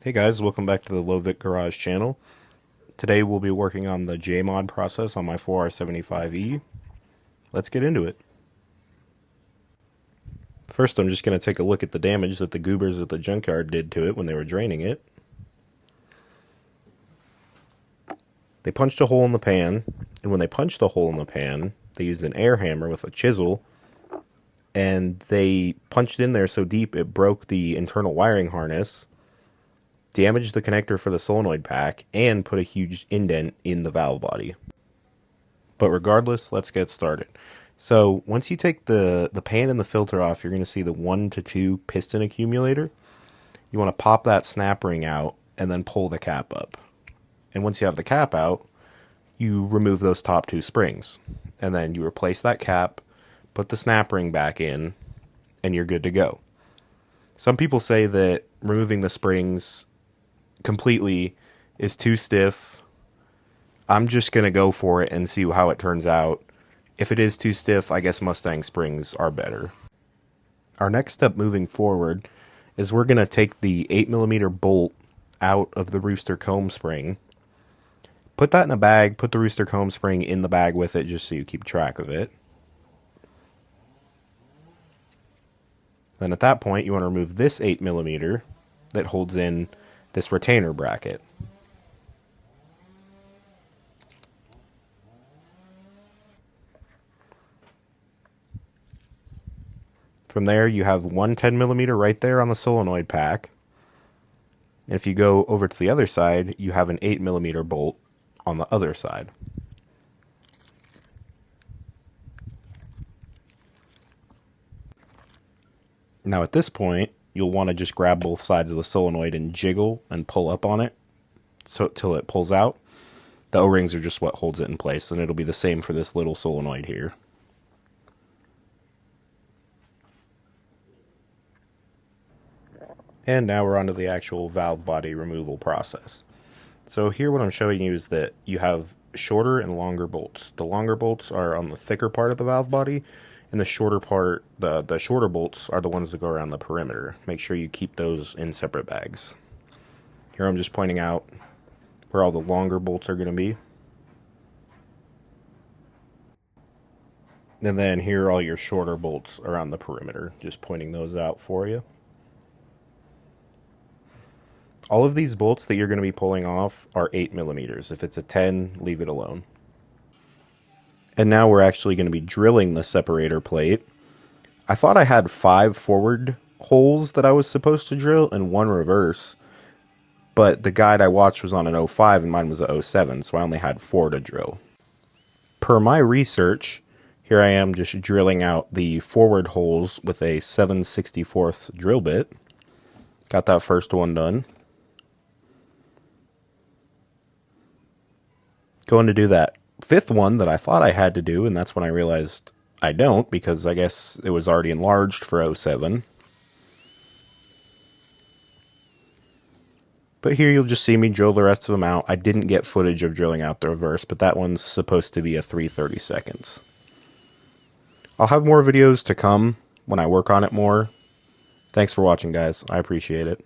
Hey guys, welcome back to the Low Vic Garage channel. Today we'll be working on the Jmod process on my 4R75E. Let's get into it. First I'm just going to take a look at the damage that the goobers at the junkyard did to it when they were draining it. They punched a hole in the pan, and when they punched the hole in the pan, they used an air hammer with a chisel, and they punched in there so deep it broke the internal wiring harness, damaged the connector for the solenoid pack, and put a huge indent in the valve body. But regardless, let's get started. So once you take the pan and the filter off, you're going to see the 1 to 2 piston accumulator. You want to pop that snap ring out and then pull the cap up. And once you have the cap out, you remove those top 2 springs. And then you replace that cap, put the snap ring back in, and you're good to go. Some people say that removing the springs completely is too stiff. I'm just going to go for it and see how it turns out. If it is too stiff, I guess Mustang springs are better. Our next step moving forward is we're going to take the 8mm bolt out of the rooster comb spring. Put that in a bag, put the rooster comb spring in the bag with it just so you keep track of it. Then at that point you want to remove this 8mm that holds in this retainer bracket. From there you have one 10mm right there on the solenoid pack. And if you go over to the other side, you have an 8mm bolt on the other side. Now at this point, you'll want to just grab both sides of the solenoid and jiggle and pull up on it till it pulls out. The O-rings are just what holds it in place, and it'll be the same for this little solenoid here. And now we're on to the actual valve body removal process. So here what I'm showing you is that you have shorter and longer bolts. The longer bolts are on the thicker part of the valve body, and the shorter part, the shorter bolts are the ones that go around the perimeter. Make sure you keep those in separate bags. Here I'm just pointing out where all the longer bolts are going to be. And then here are all your shorter bolts around the perimeter. Just pointing those out for you. All of these bolts that you're going to be pulling off are 8mm. If it's a 10, leave it alone. And now we're actually going to be drilling the separator plate. I thought I had 5 forward holes that I was supposed to drill and 1 reverse. But the guide I watched was on an 05 and mine was a 07, so I only had 4 to drill. Per my research, here I am just drilling out the forward holes with a 7/64 drill bit. Got that first one done. Going to do that 5th one that I thought I had to do, and that's when I realized I don't, because I guess it was already enlarged for 07. But here you'll just see me drill the rest of them out. I didn't get footage of drilling out the reverse, but that one's supposed to be a 3/32. I'll have more videos to come when I work on it more. Thanks for watching, guys. I appreciate it.